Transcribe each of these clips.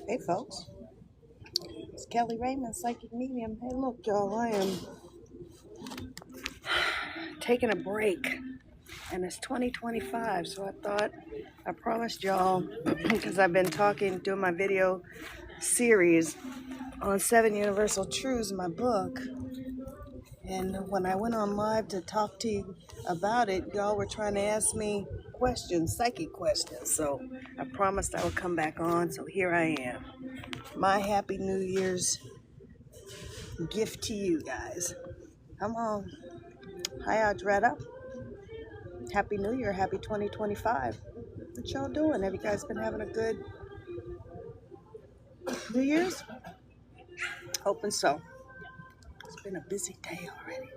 Hey folks, it's Kelly Raymond, Psychic Medium. Hey look y'all, I am taking a break and it's 2025, so I promised y'all, because I've been doing my video series on 7 Universal Truths in my book, and when I went on live to talk to you about it, y'all were trying to ask me questions, psychic questions, so I promised I would come back on, so here I am. My Happy New Year's gift to you guys. Come on. Hi, Audretta. Happy New Year. Happy 2025. What y'all doing? Have you guys been having a good New Year's? Hoping so. It's been a busy day already.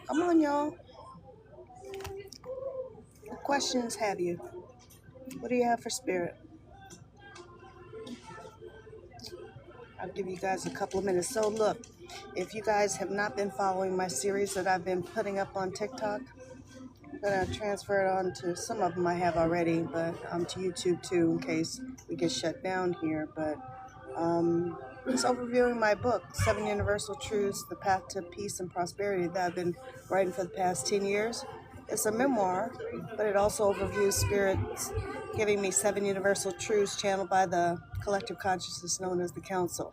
Come on, y'all. What questions have you? What do you have for spirit? I'll give you guys a couple of minutes. So look, if you guys have not been following my series that I've been putting up on TikTok, I'm going to transfer it on to some of them I have already, but to YouTube too in case we get shut down here. But it's overviewing my book, 7 Universal Truths, The Path to Peace and Prosperity, that I've been writing for the past 10 years. It's a memoir, but it also overviews spirits giving me 7 Universal Truths channeled by the collective consciousness known as the Council.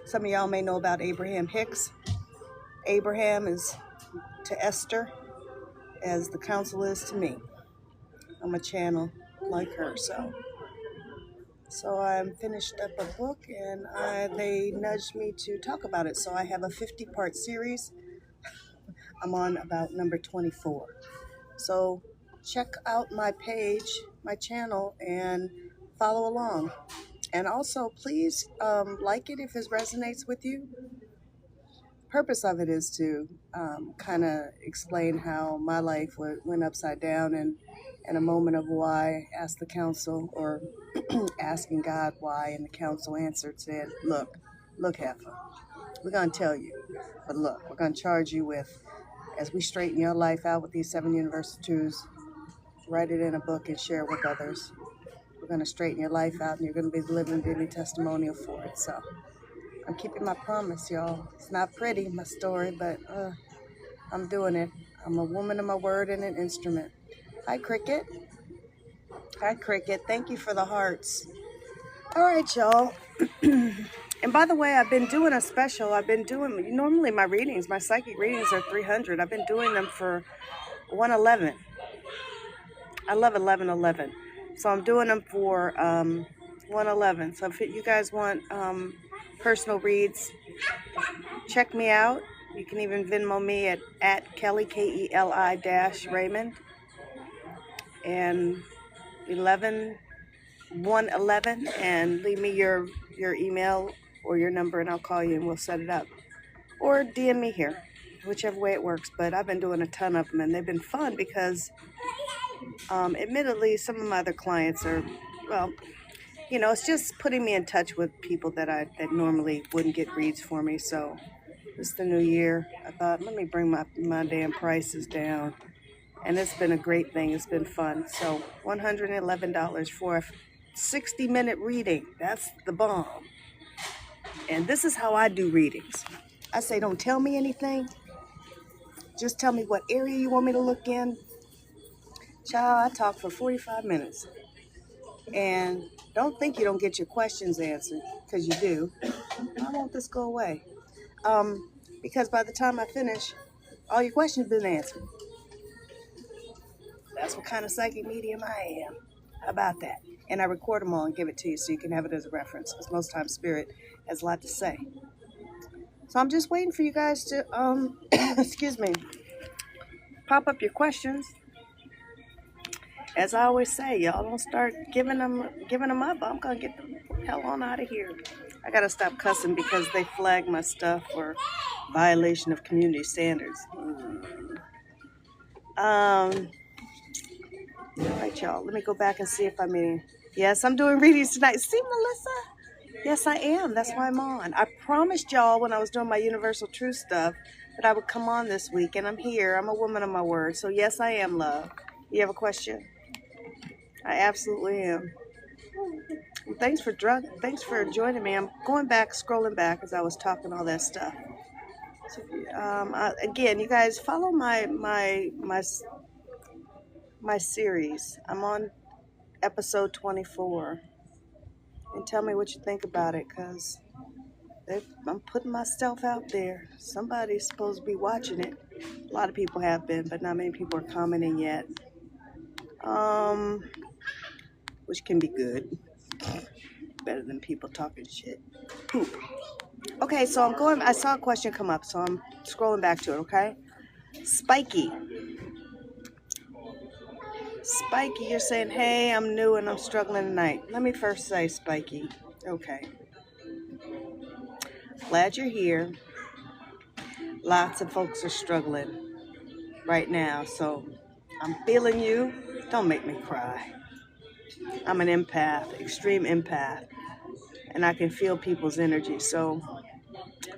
Some of y'all may know about Abraham Hicks. Abraham is to Esther as the Council is to me. I'm a channel like her, So I finished up a book, and they nudged me to talk about it. So I have a 50-part series. I'm on about number 24. So check out my page, my channel, and follow along. And also, please like it if it resonates with you. Purpose of it is to kind of explain how my life went upside down, and in a moment of why, asked the council, or asking God why, and the council answered, said, look, heifer, we're going to tell you, but look, we're going to charge you with, as we straighten your life out with these 7 universal truths, write it in a book and share it with others. We're going to straighten your life out, and you're going to be the living, breathing testimonial for it. So I'm keeping my promise, y'all. It's not pretty, my story, but I'm doing it. I'm a woman of my word and an instrument. Hi, Cricket. Hi, Cricket. Thank you for the hearts. All right, y'all. And by the way, I've been doing a special. Normally my readings, my psychic readings are 300. I've been doing them for 111. I love 1111. So I'm doing them for 111. So if you guys want personal reads, check me out. You can even Venmo me at Kelly, Keli-Raymond, and 111, and leave me your email or your number, and I'll call you and we'll set it up. Or DM me here, whichever way it works. But I've been doing a ton of them, and they've been fun because, admittedly, some of my other clients are, well, it's just putting me in touch with people that normally wouldn't get reads for me. So it's the new year. I thought, let me bring my damn prices down. And it's been a great thing. It's been fun. So $111 for a 60-minute reading. That's the bomb. And this is how I do readings. I say, don't tell me anything. Just tell me what area you want me to look in. Child, I talk for 45 minutes. And don't think you don't get your questions answered, because you do. Why won't this go away? Because by the time I finish, all your questions have been answered. That's what kind of psychic medium I am. How about that? And I record them all and give it to you so you can have it as a reference, because most times Spirit has a lot to say. So I'm just waiting for you guys to, excuse me, pop up your questions. As I always say, y'all don't start giving them up. I'm going to get the hell on out of here. I got to stop cussing because they flagged my stuff for violation of community standards. All right, y'all. Let me go back and see if I'm in. Yes, I'm doing readings tonight. See, Melissa? Yes, I am. That's why I'm on. I promised y'all when I was doing my Universal Truth stuff that I would come on this week, and I'm here. I'm a woman of my word. So, yes, I am, love. You have a question? I absolutely am. Thanks for joining me. I'm going back, scrolling back as I was talking all that stuff. So, again, you guys follow my series. I'm on episode 24, and tell me what you think about it, cause I'm putting myself out there. Somebody's supposed to be watching it. A lot of people have been, but not many people are commenting yet. Which can be good. Better than people talking shit. Poop. Okay, so I saw a question come up, so I'm scrolling back to it, okay? Spiky, you're saying, hey, I'm new and I'm struggling tonight. Let me first say, Spiky, okay. Glad you're here. Lots of folks are struggling right now, so I'm feeling you. Don't make me cry. I'm an empath, extreme empath, and I can feel people's energy, so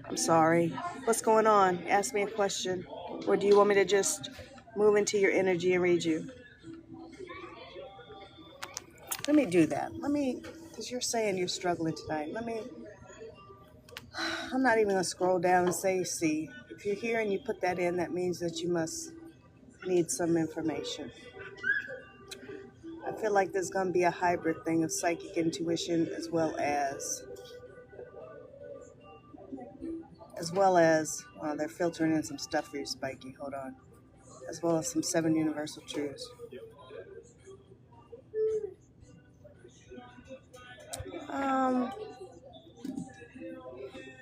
I'm sorry. What's going on? Ask me a question, or do you want me to just move into your energy and read you? Let me do that. Because you're saying you're struggling tonight. I'm not even going to scroll down and say, see. If you're here and you put that in, that means that you must need some information. I feel like there's going to be a hybrid thing of psychic intuition as well as, they're filtering in some stuff for you, Spiky. Hold on. As well as some 7 universal truths.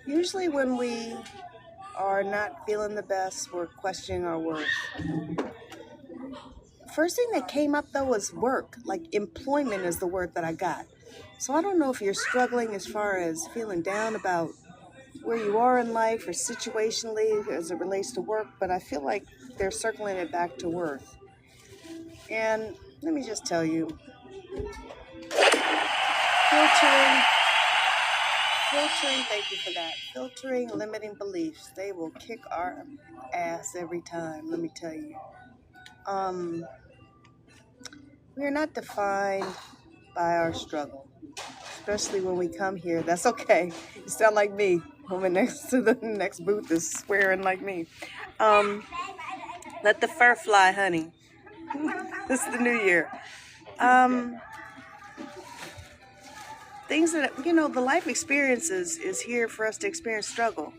Usually when we are not feeling the best, we're questioning our worth. First thing that came up though was work. Like employment is the word that I got. So I don't know if you're struggling as far as feeling down about where you are in life or situationally as it relates to work, but I feel like they're circling it back to worth. And let me just tell you, filtering, thank you for that. Filtering limiting beliefs, they will kick our ass every time, let me tell you. We are not defined by our struggle, especially when we come here. That's okay. You sound like me. Woman next to the next booth is swearing like me. Let the fur fly, honey. This is the new year. Things that, the life experiences is here for us to experience struggle.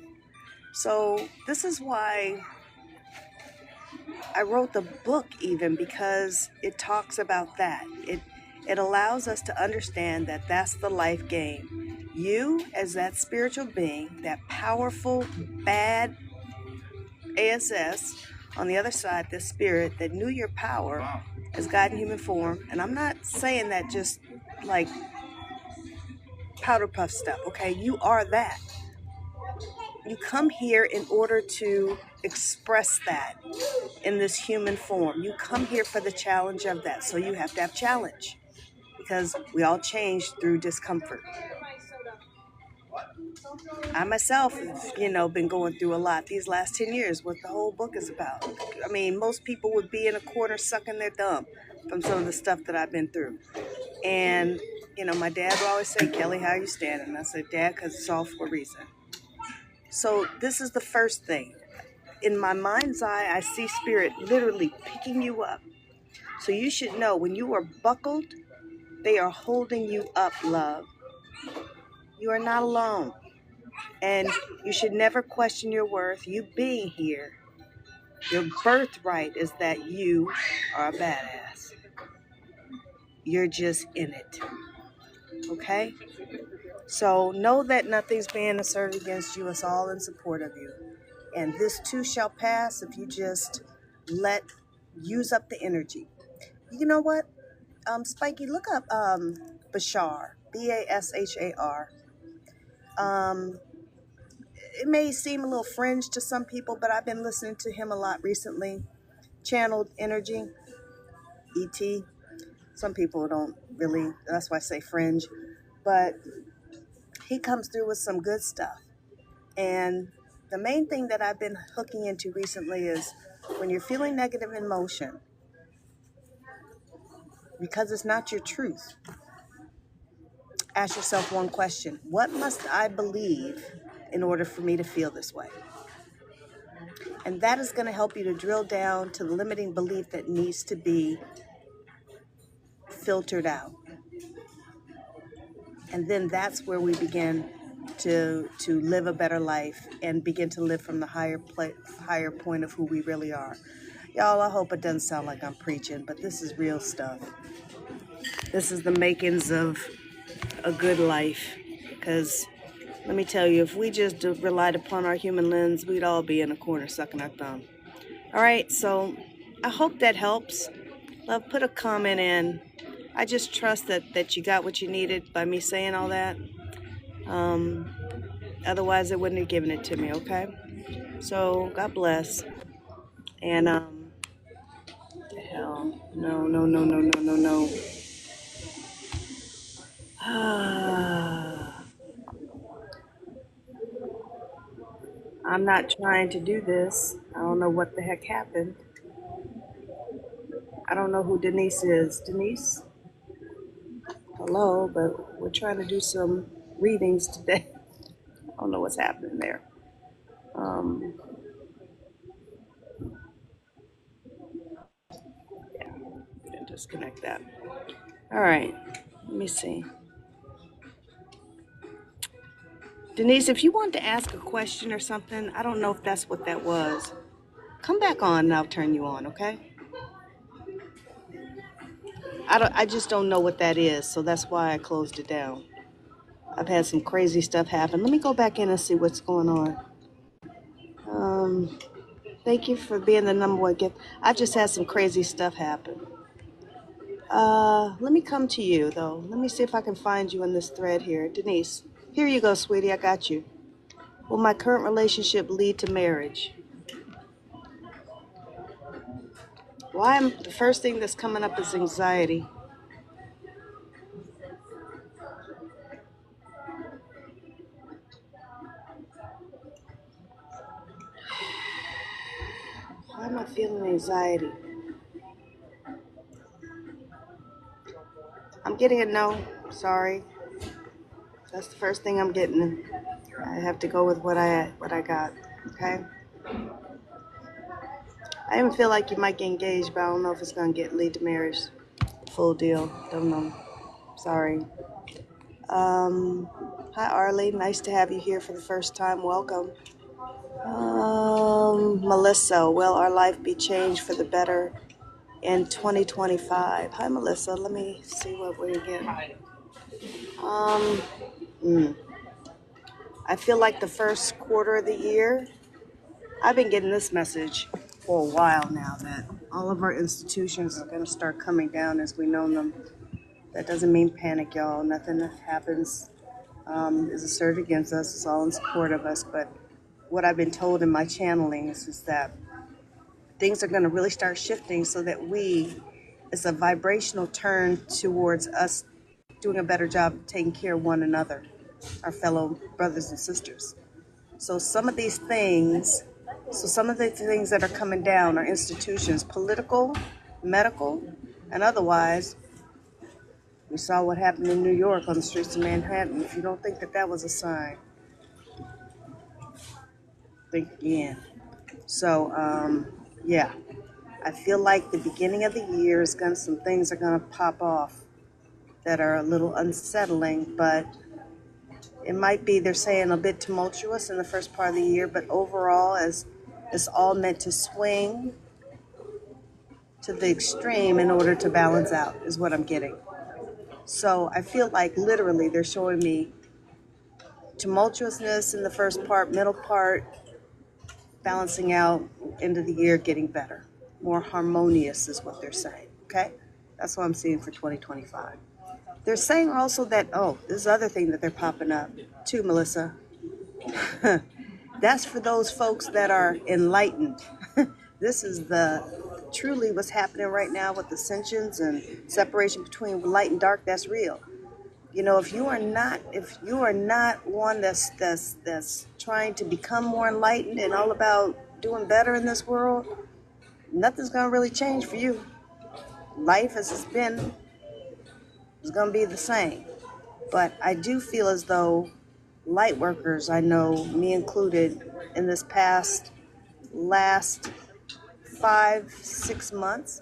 So this is why I wrote the book, even because it talks about that. It allows us to understand that that's the life game. You, as that spiritual being, that powerful, bad ASS, on the other side, this spirit that knew your power as God in human form. And I'm not saying that just like powder puff stuff, okay? You are that. You come here in order to express that in this human form. You come here for the challenge of that. So you have to have challenge because we all change through discomfort. I myself have, been going through a lot these last 10 years, what the whole book is about. I mean, most people would be in a corner sucking their thumb from some of the stuff that I've been through. And, my dad would always say, Kelly, how are you standing? And I said, Dad, because it's all for a reason. So this is the first thing. In my mind's eye, I see spirit literally picking you up. So you should know when you are buckled, they are holding you up, love. You are not alone. And you should never question your worth. You being here, your birthright is that you are a badass. You're just in it. Okay? So know that nothing's being asserted against you. It's all in support of you. And this too shall pass if you just use up the energy. You know what? Spiky, look up Bashar, Bashar. It may seem a little fringe to some people, but I've been listening to him a lot recently. Channeled energy, ET. Some people don't really, that's why I say fringe. But he comes through with some good stuff. And the main thing that I've been hooking into recently is when you're feeling negative emotion, because it's not your truth, Ask yourself one question. What must I believe in order for me to feel this way? And that is going to help you to drill down to the limiting belief that needs to be filtered out. And then that's where we begin to live a better life and begin to live from the higher point of who we really are. Y'all, I hope it doesn't sound like I'm preaching, but this is real stuff. This is the makings of a good life. Because let me tell you, if we just relied upon our human lens, we'd all be in a corner sucking our thumb. All right, so I hope that helps. Love, put a comment in. I just trust that you got what you needed by me saying all that. Otherwise, they wouldn't have given it to me, okay? So, God bless. And, the hell? No, no, no, no, no, no, no. I'm not trying to do this. I don't know what the heck happened. I don't know who Denise is. Denise? Hello, but we're trying to do some readings today. I don't know what's happening there. Yeah, disconnect that. All right, let me see. Denise, if you wanted to ask a question or something, I don't know if that's what that was. Come back on and I'll turn you on, okay? I just don't know what that is, so that's why I closed it down. I've had some crazy stuff happen. Let me go back in and see what's going on. Thank you for being the number one gift. I just had some crazy stuff happen. Let me come to you though. Let me see if I can find you in this thread here. Denise, here you go, sweetie. I got you. Will my current relationship lead to marriage? Why am the first thing that's coming up is anxiety. Why am I feeling anxiety? I'm getting a no. Sorry. That's the first thing I'm getting. I have to go with what I got. Okay. I even feel like you might get engaged, but I don't know if it's gonna lead to marriage. Full deal. Don't know. Sorry. Hi Arlie. Nice to have you here for the first time. Welcome. Melissa. Will our life be changed for the better in 2025? Hi Melissa. Let me see what we get. I feel like the first quarter of the year, I've been getting this message for a while now that all of our institutions are going to start coming down as we know them. That doesn't mean panic, y'all. Nothing that happens is asserted against us. It's all in support of us. But what I've been told in my channelings is that things are going to really start shifting so that it's a vibrational turn towards us doing a better job of taking care of one another, our fellow brothers and sisters. So some of the things that are coming down are institutions, political, medical, and otherwise. We saw what happened in New York on the streets of Manhattan. If you don't think that was a sign, think again. So, yeah, I feel like the beginning of the year some things are gonna pop off that are a little unsettling, but it might be, they're saying, a bit tumultuous in the first part of the year, but overall, as it's all meant to swing to the extreme in order to balance out, is what I'm getting. So I feel like literally they're showing me tumultuousness in the first part, middle part, balancing out, end of the year getting better. More harmonious is what they're saying, okay? That's what I'm seeing for 2025. They're saying also that, this other thing that they're popping up too, Melissa. That's for those folks that are enlightened. This is truly what's happening right now with ascensions and separation between light and dark. That's real. You know, if you are not one that's trying to become more enlightened and all about doing better in this world, nothing's gonna really change for you. Life as it's been is gonna be the same. But I do feel as though light workers, I know, me included, in this last 5-6 months,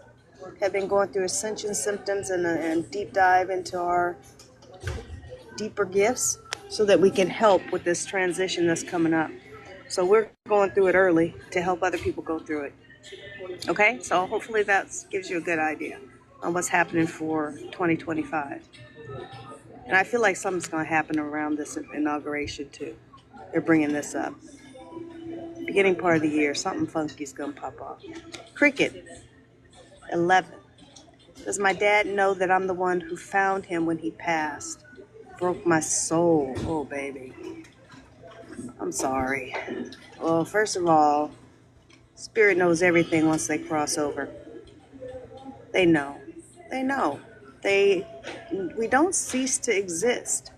have been going through ascension symptoms and deep dive into our deeper gifts so that we can help with this transition that's coming up. So we're going through it early to help other people go through it. Okay, so hopefully that gives you a good idea on what's happening for 2025. And I feel like something's going to happen around this inauguration too. They're bringing this up. Beginning part of the year, something funky is going to pop off. Cricket, 11. Does my dad know that I'm the one who found him when he passed? Broke my soul. Oh, baby. I'm sorry. Well, first of all, Spirit knows everything once they cross over. They know. They know. We don't cease to exist.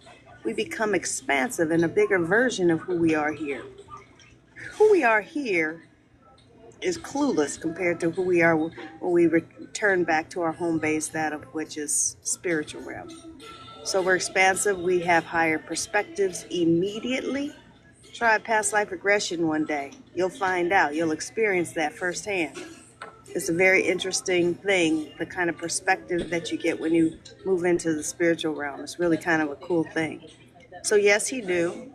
We become expansive and a bigger version of who we are here. Who we are here is clueless compared to who we are when we return back to our home base, that of which is spiritual realm. So we're expansive. We have higher perspectives immediately. Try past life regression one day. You'll find out. You'll experience that firsthand. It's a very interesting thing, the kind of perspective that you get when you move into the spiritual realm. It's really kind of a cool thing. So yes, he do.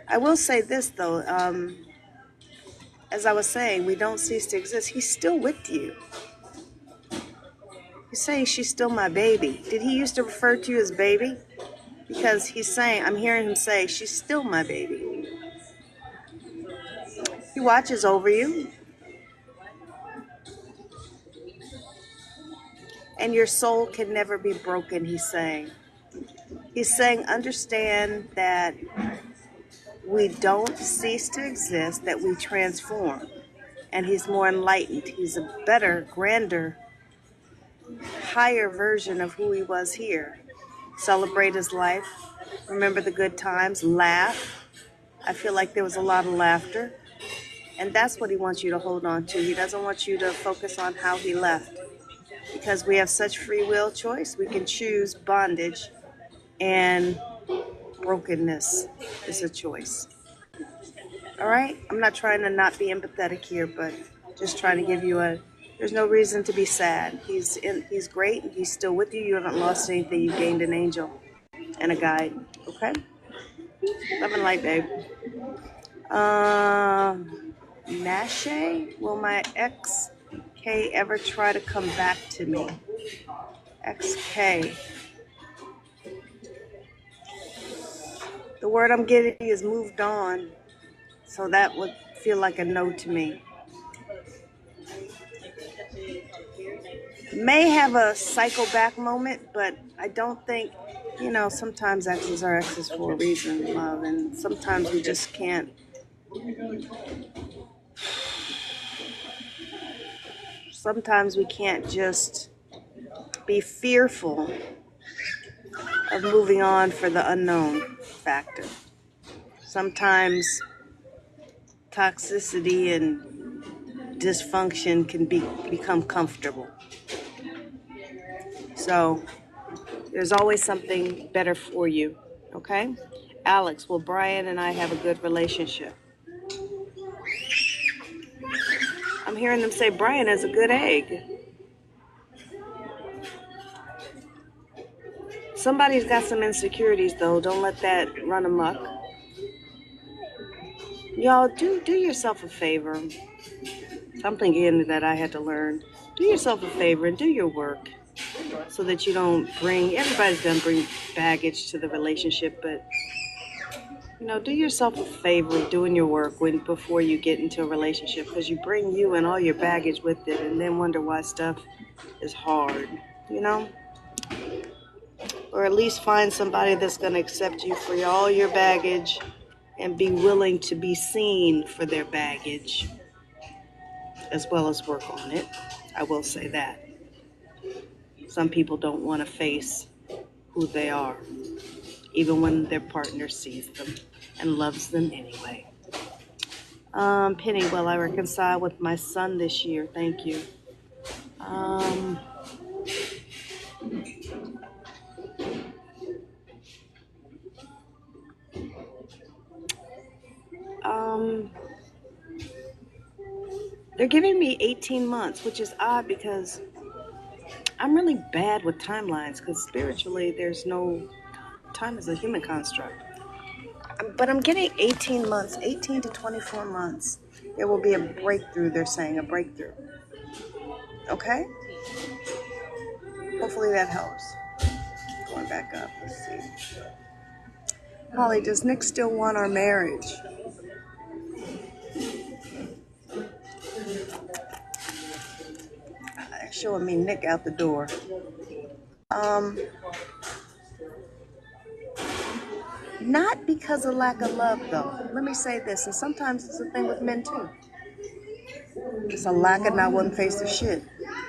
I will say this, though. As I was saying, we don't cease to exist. He's still with you. He's saying she's still my baby. Did he used to refer to you as baby? Because he's saying, I'm hearing him say, she's still my baby. He watches over you. And your soul can never be broken, he's saying. He's saying, understand that we don't cease to exist, that we transform. And he's more enlightened. He's a better, grander, higher version of who he was here. Celebrate his life. Remember the good times. Laugh. I feel like there was a lot of laughter. And that's what he wants you to hold on to. He doesn't want you to focus on how he left. Because we have such free will choice. We can choose bondage, and brokenness is a choice. All right? I'm not trying to not be empathetic here, but just trying to give you there's no reason to be sad. He's great. He's still with you. You haven't lost anything. You gained an angel and a guide. Okay? Love and light, babe. Nashe, will my XK ever try to come back to me? XK. The word I'm getting is moved on. So that would feel like a no to me. May have a cycle back moment, but I don't think, sometimes exes are exes for a reason, love, and sometimes we just can't. Sometimes we can't just be fearful of moving on for the unknown factor. Sometimes toxicity and dysfunction can become comfortable. So there's always something better for you, okay? Alex, will Brian and I have a good relationship? I'm hearing them say Brian is a good egg. Somebody's got some insecurities, though. Don't let that run amok. Y'all, do yourself a favor. Something again that I had to learn. Do yourself a favor and do your work so that you don't everybody's going to bring baggage to the relationship, but, do yourself a favor doing your work before you get into a relationship, because you bring you and all your baggage with it and then wonder why stuff is hard, Or at least find somebody that's going to accept you for all your baggage and be willing to be seen for their baggage, as well as work on it. I will say that. Some people don't want to face who they are, even when their partner sees them and loves them anyway. Penny, will I reconcile with my son this year? Thank you. They're giving me 18 months, which is odd because I'm really bad with timelines because spiritually there's no time is a human construct. But I'm getting 18 months, 18 to 24 months. There will be a breakthrough, they're saying, a breakthrough. Okay? Hopefully that helps. Going back up, let's see. Holly, does Nick still want our marriage? Showing me Nick out the door. Not because of lack of love, though. Let me say this, and sometimes it's a thing with men, too. It's a lack of not wanting to face the shit.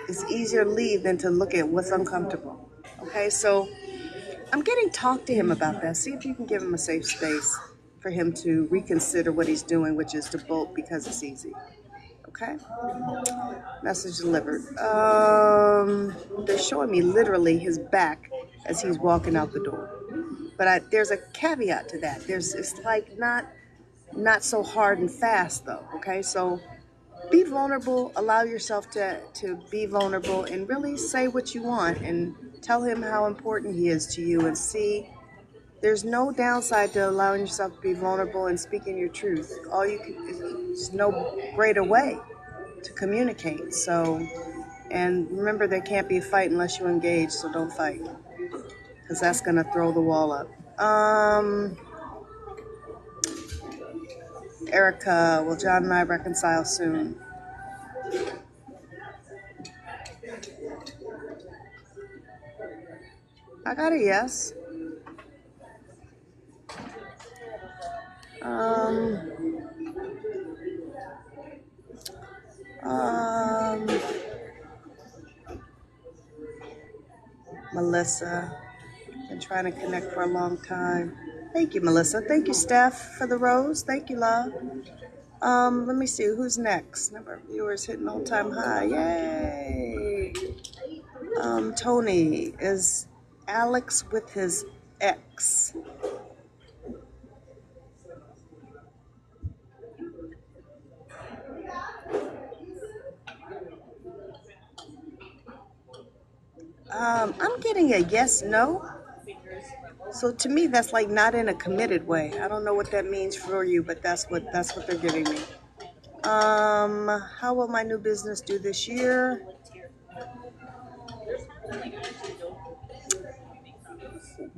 It's easier to leave than to look at what's uncomfortable. Okay, so I'm getting talk to him about that. See if you can give him a safe space for him to reconsider what he's doing, which is to bolt because it's easy. Okay? Message delivered. They're showing me literally his back as he's walking out the door. But there's a caveat to that. It's like not so hard and fast though. Okay, so be vulnerable. Allow yourself to be vulnerable and really say what you want and tell him how important he is to you. And see, there's no downside to allowing yourself to be vulnerable and speaking your truth. There's no greater way to communicate. So, and remember, there can't be a fight unless you engage. So don't fight, because that's gonna throw the wall up. Erica, will John and I reconcile soon? I got a yes. Melissa, been trying to connect for a long time. Thank you, Melissa. Thank you, Steph, for the rose. Thank you, love. Let me see who's next. Number of viewers hitting all-time high. Yay! Tony, is Alex with his ex? I'm getting a yes, no. So to me, that's like not in a committed way. I don't know what that means for you, but that's what they're giving me. How will my new business do this year?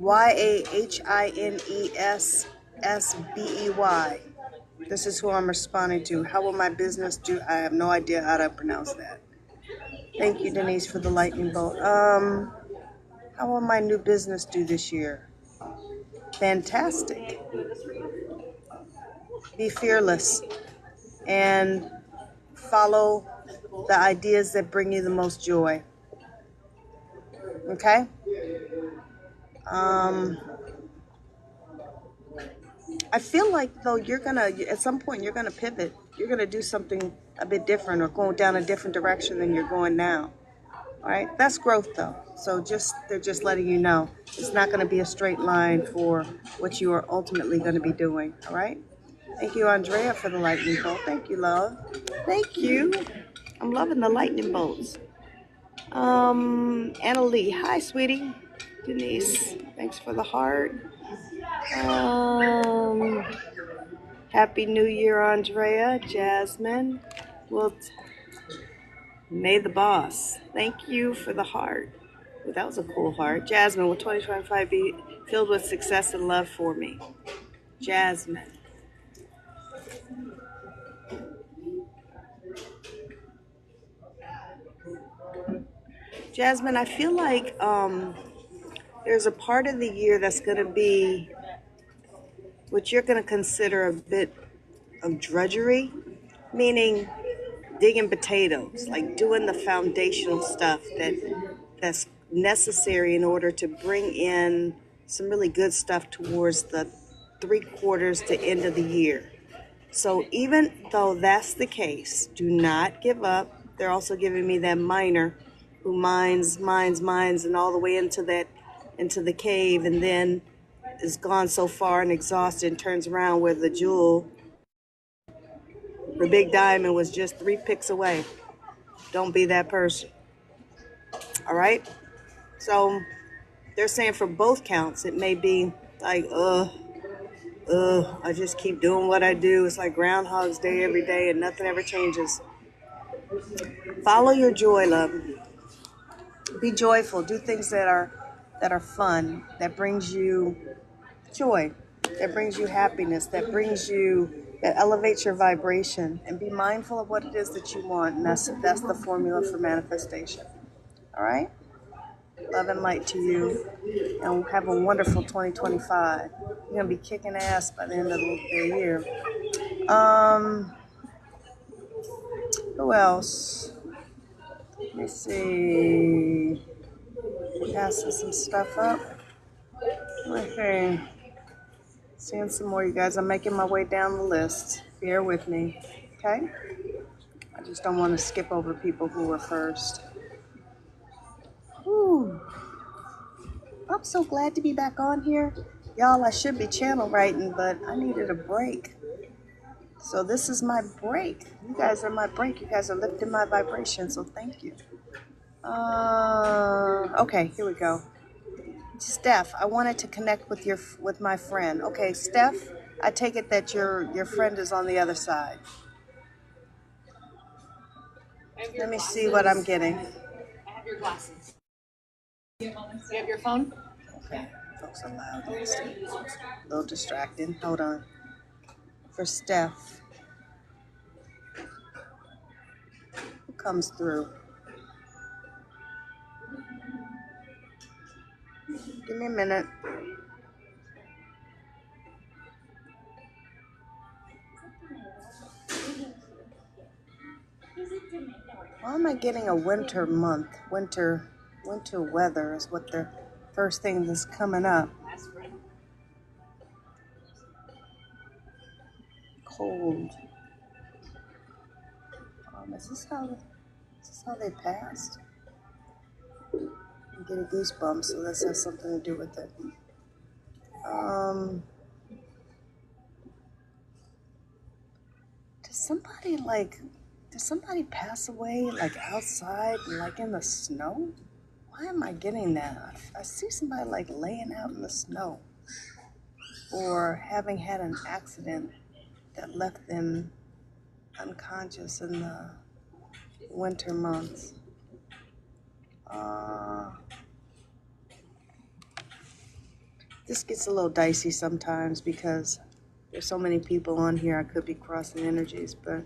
YAHINESSBEY. This is who I'm responding to. How will my business do? I have no idea how to pronounce that. Thank you, Denise, for the lightning bolt. How will my new business do this year? Fantastic. Be fearless and follow the ideas that bring you the most joy. Okay? I feel like though at some point you're gonna pivot. You're gonna do something a bit different or go down a different direction than you're going now. All right? That's growth though. So they're just letting you know it's not gonna be a straight line for what you are ultimately gonna be doing. All right? Thank you, Andrea, for the lightning bolt. Thank you, love. Thank you. I'm loving the lightning bolts. Anna Lee. Hi, sweetie. Denise. Thanks for the heart. Happy New Year, Andrea. Jasmine. Well, May the boss. Thank you for the heart. Ooh, that was a cool heart. Jasmine, will 2025 be filled with success and love for me? Jasmine. Jasmine, I feel like there's a part of the year that's going to be what you're going to consider a bit of drudgery, meaning digging potatoes, like doing the foundational stuff that's necessary in order to bring in some really good stuff towards the 3/4 to end of the year. So even though that's the case, do not give up. They're also giving me that miner who mines, and all the way into the cave, and then is gone so far and exhausted and turns around with the jewel the big diamond was just 3 picks away. Don't be that person. All right? So they're saying for both counts, it may be like, I just keep doing what I do. It's like Groundhog's Day every day and nothing ever changes. Follow your joy, love. Be joyful. Do things that are fun, that brings you joy, that brings you happiness, that elevates your vibration, and be mindful of what it is that you want. And that's the formula for manifestation. All right? Love and light to you, and have a wonderful 2025. You're gonna be kicking ass by the end of the year. Who else? Let me see. Passing some stuff up. Okay. Seeing some more, you guys. I'm making my way down the list. Bear with me, okay? I just don't want to skip over people who were first. Whew. I'm so glad to be back on here. Y'all, I should be channel writing, but I needed a break. So this is my break. You guys are my break. You guys are lifting my vibration, so thank you. Okay, here we go. Steph, I wanted to connect with my friend. Okay, Steph, I take it that your friend is on the other side. Let me see what I'm getting. I have your glasses. You have your phone? Okay, folks are loud. A little distracting. Hold on. For Steph. Who comes through? Give me a minute. Why am I getting a winter month? Winter weather is what the first thing that's coming up. Cold. Is this how they passed? I'm getting goosebumps, so this has something to do with it. Does somebody pass away like outside, like in the snow? Why am I getting that? I see somebody like laying out in the snow, or having had an accident that left them unconscious in the winter months. This gets a little dicey sometimes because there's so many people on here. I could be crossing energies, but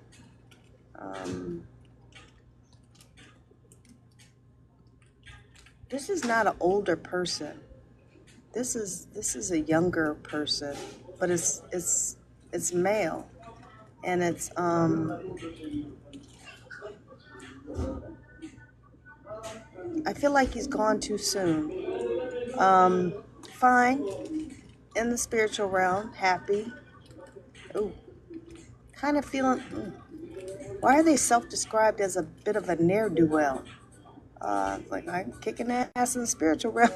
this is not an older person. This is a younger person, but it's male, and it's I feel like he's gone too soon. Fine in the spiritual realm, happy. Ooh, kind of feeling. Why are they self-described as a bit of a ne'er-do-well? Like I'm kicking ass in the spiritual realm.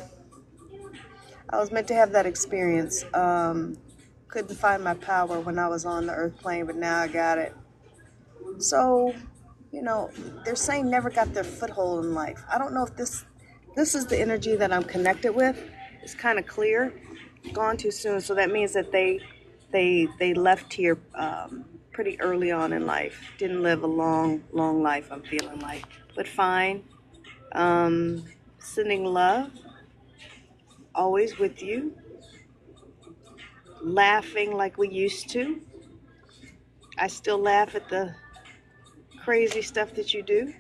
I was meant to have that experience. Couldn't find my power when I was on the earth plane, but now I got it. So, they're saying never got their foothold in life. I don't know if this is the energy that I'm connected with. It's kind of clear. Gone too soon, so that means that they left here pretty early on in life. Didn't live a long life, I'm feeling like. But fine. Sending love. Always with you. Laughing like we used to. I still laugh at the crazy stuff that you do.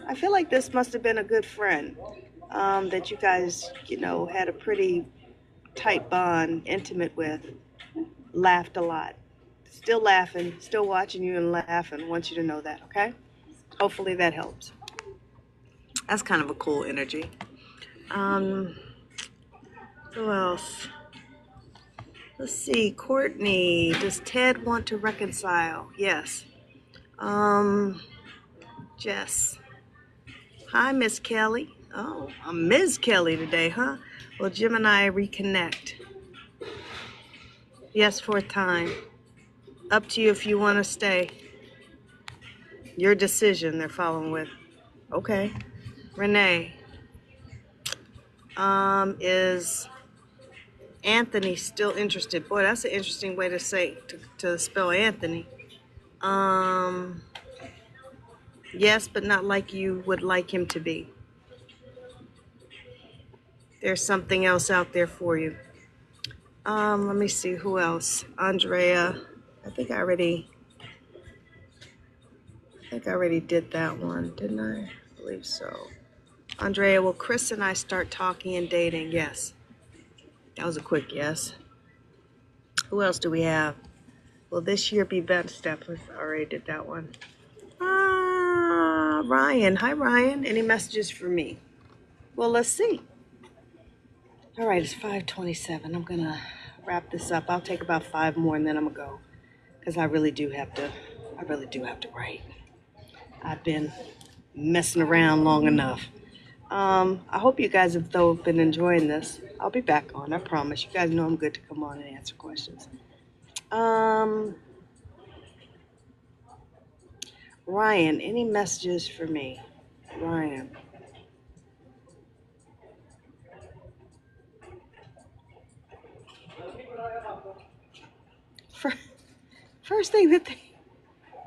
I feel like this must have been a good friend that you guys, had a pretty tight bond, intimate with. Laughed a lot. Still laughing, still watching you and laughing. I want you to know that, okay? Hopefully that helps. That's kind of a cool energy. Who else? Let's see. Courtney, does Ted want to reconcile? Yes. Jess. Hi, Miss Kelly. Oh, I'm Ms. Kelly today, huh? Well, Gemini, reconnect. Yes, for a time. Up to you if you want to stay. Your decision, they're following with. Okay. Renee. Is Anthony still interested? Boy, that's an interesting way to say, to spell Anthony. Yes, but not like you would like him to be. There's something else out there for you. Let me see, who else? Andrea. I think I already did that one, didn't I? I believe so. Andrea, will Chris and I start talking and dating? Yes. That was a quick yes. Who else do we have? Will this year be better? Steph, I already did that one. Ryan. Hi, Ryan. Any messages for me? Well, let's see. All right, it's 5:27. I'm going to wrap this up. I'll take about 5 more and then I'm going to go because I really do have to write. I've been messing around long enough. I hope you guys have though been enjoying this. I'll be back on, I promise. You guys know I'm good to come on and answer questions. Ryan, any messages for me? Ryan. First thing that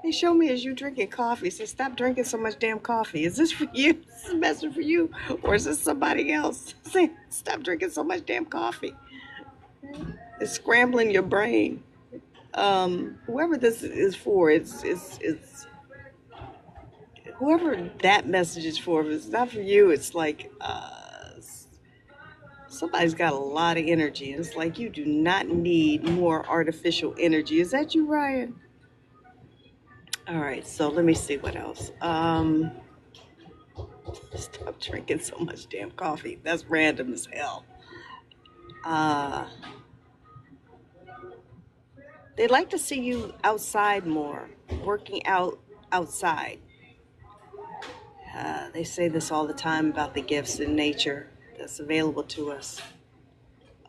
they show me is you drinking coffee. Say, stop drinking so much damn coffee. Is this for you? Is this a message for you? Or is this somebody else? Say, stop drinking so much damn coffee. It's scrambling your brain. Whoever this is for, it's whoever that message is for. If it's not for you, it's like somebody's got a lot of energy. And it's like you do not need more artificial energy. Is that you, Ryan? All right, so let me see what else. Stop drinking so much damn coffee. That's random as hell. They'd like to see you outside more, working out outside. They say this all the time about the gifts in nature that's available to us.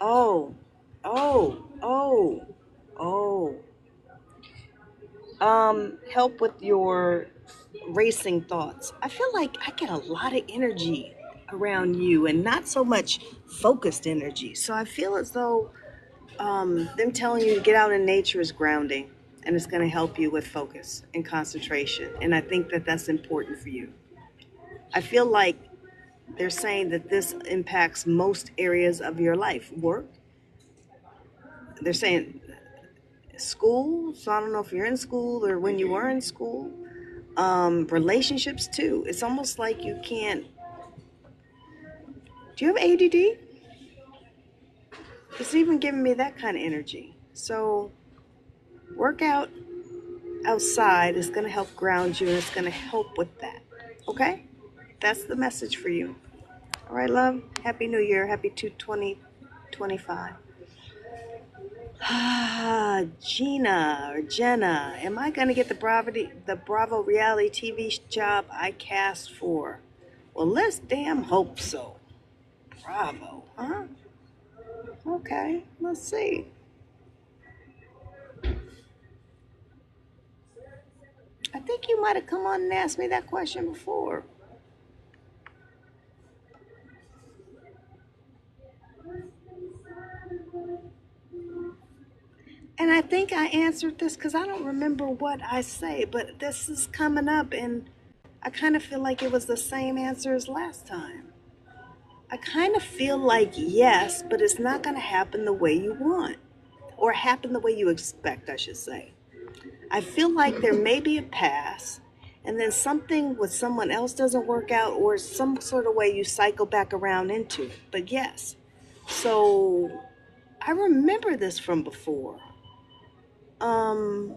Oh. Help with your racing thoughts. I feel like I get a lot of energy around you and not so much focused energy. So I feel as though them telling you to get out in nature is grounding and it's going to help you with focus and concentration. And I think that that's important for you. I feel like they're saying that this impacts most areas of your life. Work. They're saying school. So I don't know if you're in school or when you were in school. Relationships too. It's almost like you can't. Do you have ADD? It's even giving me that kind of energy. So work out outside is going to help ground you and it's going to help with that. Okay? That's the message for you. All right, love. Happy New Year. Happy 2025. Gina or Jenna, am I going to get the Bravo reality TV job I cast for? Well, let's damn hope so. Bravo, huh? Okay, let's see. I think you might have come on and asked me that question before. And I think I answered this because I don't remember what I say, but this is coming up and I kind of feel like it was the same answer as last time. I kind of feel like yes, but it's not going to happen the way you want or happen the way you expect, I should say. I feel like there may be a pass and then something with someone else doesn't work out or some sort of way you cycle back around into it. But yes, so I remember this from before. And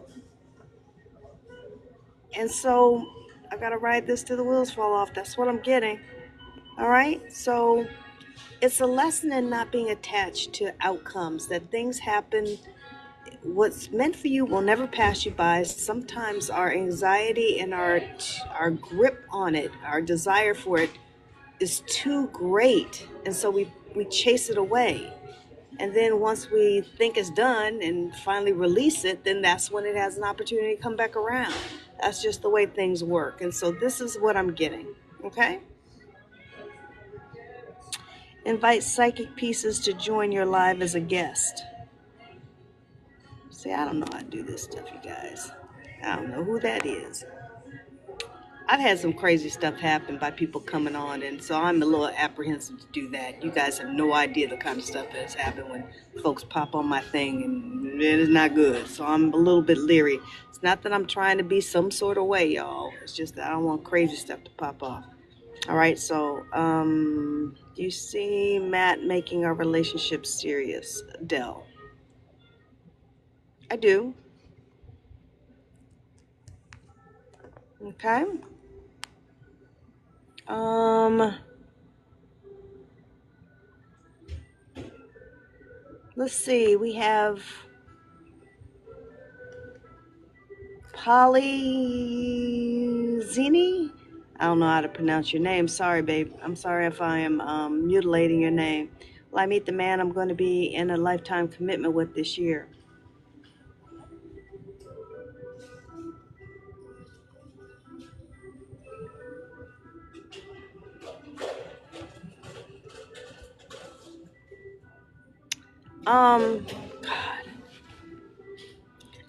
so I gotta ride this till the wheels fall off. That's what I'm getting. All right. So it's a lesson in not being attached to outcomes, that things happen. What's meant for you will never pass you by. Sometimes our anxiety and our grip on it, our desire for it is too great. And so we chase it away. And then once we think it's done and finally release it, then that's when it has an opportunity to come back around. That's just the way things work. And so this is what I'm getting. Okay? Invite psychic pieces to join your live as a guest. See, I don't know how to do this stuff, you guys. I don't know who that is. I've had some crazy stuff happen by people coming on, and so I'm a little apprehensive to do that. You guys have no idea the kind of stuff that has happened when folks pop on my thing, and it is not good. So I'm a little bit leery. It's not that I'm trying to be some sort of way, y'all. It's just that I don't want crazy stuff to pop off. All right, so do you see Matt making our relationship serious, Adele? I do. Okay. Let's see. We have Polyzini. I don't know how to pronounce your name. Sorry, babe. I'm sorry if I am mutilating your name. Well, I meet the man I'm going to be in a lifetime commitment with this year. God.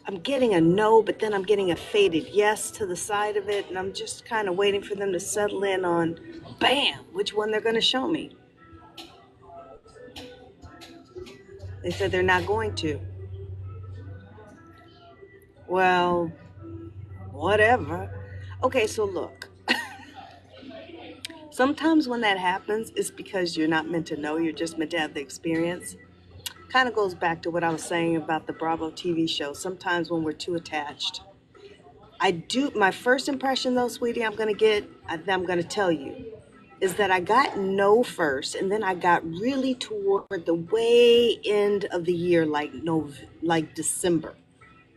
I'm getting a no, but then I'm getting a faded yes to the side of it, and I'm just kind of waiting for them to settle in on, bam, which one they're going to show me. They said they're not going to. Well, whatever. Okay, so look. Sometimes when that happens, it's because you're not meant to know, you're just meant to have the experience. Kind of goes back to what I was saying about the Bravo TV show. Sometimes when we're too attached. My first impression though, sweetie, I'm going to tell you, is that I got no first, and then I got really toward the way end of the year, like December.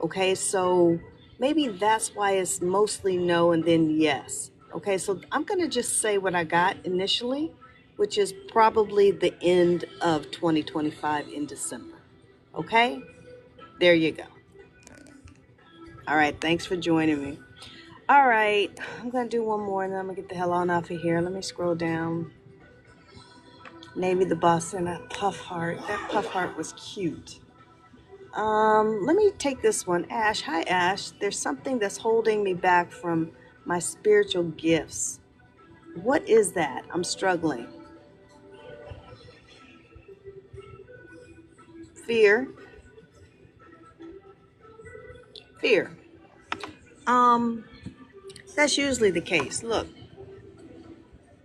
Okay, so maybe that's why it's mostly no and then yes. Okay, so I'm going to just say what I got initially, which is probably the end of 2025 in December. Okay, there you go. All right, thanks for joining me. All right, I'm going to do one more and then I'm going to get the hell on off of here. Let me scroll down. Navy the Boss and a Puff Heart. That Puff Heart was cute. Let me take this one. Ash. Hi, Ash. There's something that's holding me back from my spiritual gifts. What is that? I'm struggling. Fear. Fear. That's usually the case. Look,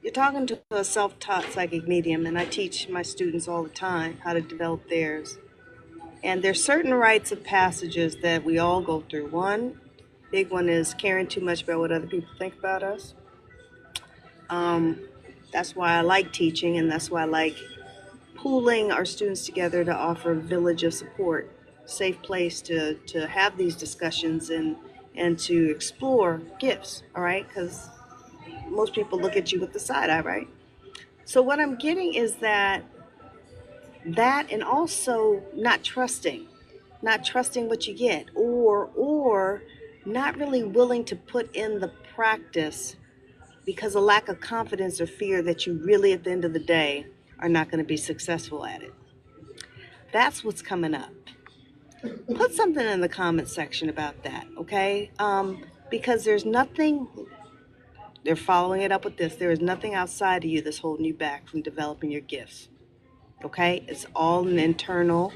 you're talking to a self-taught psychic medium, and I teach my students all the time how to develop theirs. And there's certain rites of passages that we all go through. One big one is caring too much about what other people think about us. That's why I like teaching, and that's why I like pooling our students together to offer a village of support, safe place to have these discussions and to explore gifts, all right? Because most people look at you with the side eye, right? So what I'm getting is that and also not trusting what you get, or not really willing to put in the practice because of lack of confidence or fear that you really at the end of the day are not going to be successful at it. That's what's coming up. Put something in the comment section about that, okay? Because there's nothing, they're following it up with this, there is nothing outside of you that's holding you back from developing your gifts, okay? It's all an internal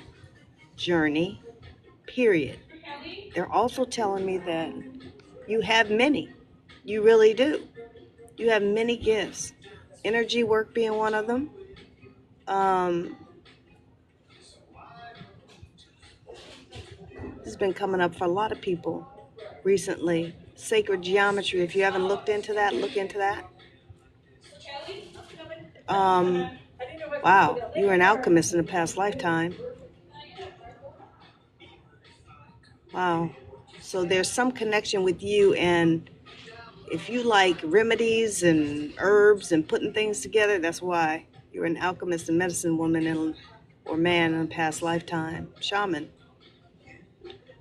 journey, period. They're also telling me that you have many. You really do. You have many gifts. Energy work being one of them. This has been coming up for a lot of people recently. Sacred geometry. If you haven't looked into that, look into that. Wow, you were an alchemist in a past lifetime. Wow. So there's some connection with you, and if you like remedies and herbs and putting things together, that's why you're an alchemist and medicine woman or man in a past lifetime, shaman.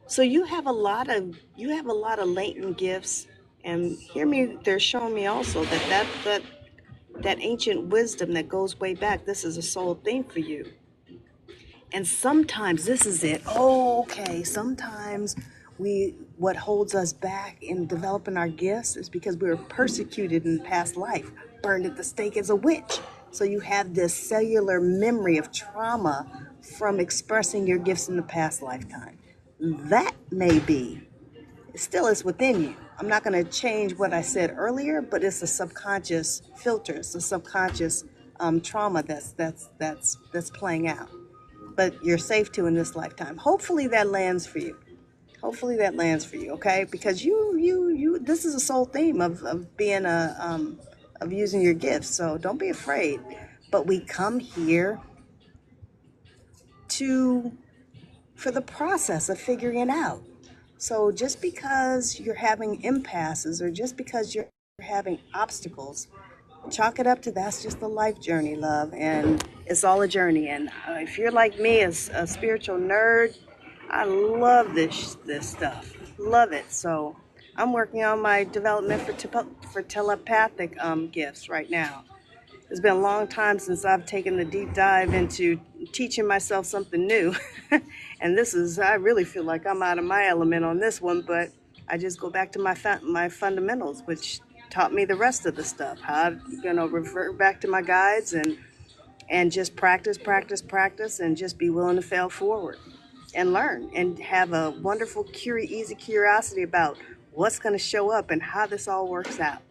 So you have a lot of latent gifts, and hear me. They're showing me also that ancient wisdom that goes way back. This is a soul thing for you. And sometimes this is it. Oh, okay. Sometimes what holds us back in developing our gifts is because we were persecuted in the past life, burned at the stake as a witch. So you have this cellular memory of trauma from expressing your gifts in the past lifetime. That may be, it still is within you. I'm not going to change what I said earlier, but it's a subconscious filter. It's a subconscious trauma that's playing out. But you're safe to in this lifetime. Hopefully that lands for you. Hopefully that lands for you, okay? Because you this is a soul theme of being of using your gifts. So don't be afraid. But we come here for the process of figuring it out. So just because you're having impasses or just because you're having obstacles, chalk it up to that's just the life journey, love, and it's all a journey. And if you're like me, as a spiritual nerd, I love this stuff, love it. So I'm working on my development for telepathic gifts right now. It's been a long time since I've taken the deep dive into teaching myself something new. And I really feel like I'm out of my element on this one, but I just go back to my fundamentals, which taught me the rest of the stuff. How, revert back to my guides and just practice, and just be willing to fail forward and learn and have a wonderful, easy curiosity about what's going to show up and how this all works out.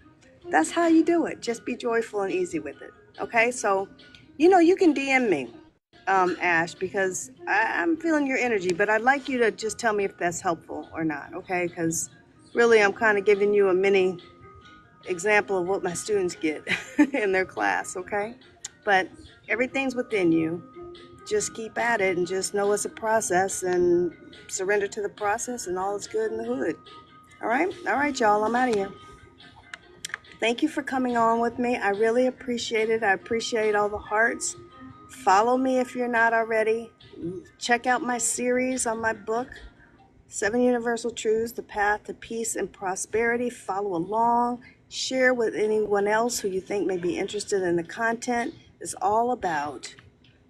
That's how you do it. Just be joyful and easy with it. Okay, so you can DM me, Ash, because I'm feeling your energy, but I'd like you to just tell me if that's helpful or not. Okay, because really I'm kind of giving you a mini example of what my students get in their class. Okay, but everything's within you. Just keep at it and just know it's a process and surrender to the process, and all is good in the hood. All right, y'all. I'm out of here. Thank you for coming on with me. I really appreciate it. I appreciate all the hearts. Follow me if you're not already. Check out my series on my book, 7 Universal Truths, The Path to Peace and Prosperity. Follow along. Share with anyone else who you think may be interested in the content. It's all about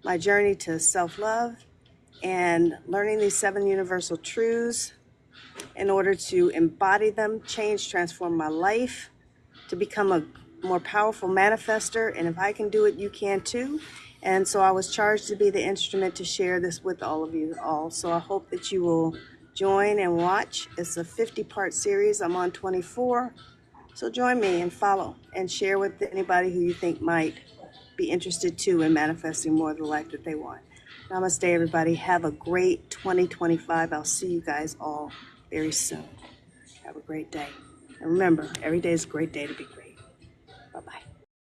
my journey to self-love and learning these 7 universal truths in order to embody them, change, transform my life, to become a more powerful manifester. And if I can do it, you can too. And so I was charged to be the instrument to share this with all of you all. So I hope that you will join and watch. It's a 50-part series. I'm on 24. So join me and follow and share with anybody who you think might be interested too in manifesting more of the life that they want. Namaste, everybody. Have a great 2025. I'll see you guys all very soon. Have a great day. And remember, every day is a great day to be great. Bye-bye.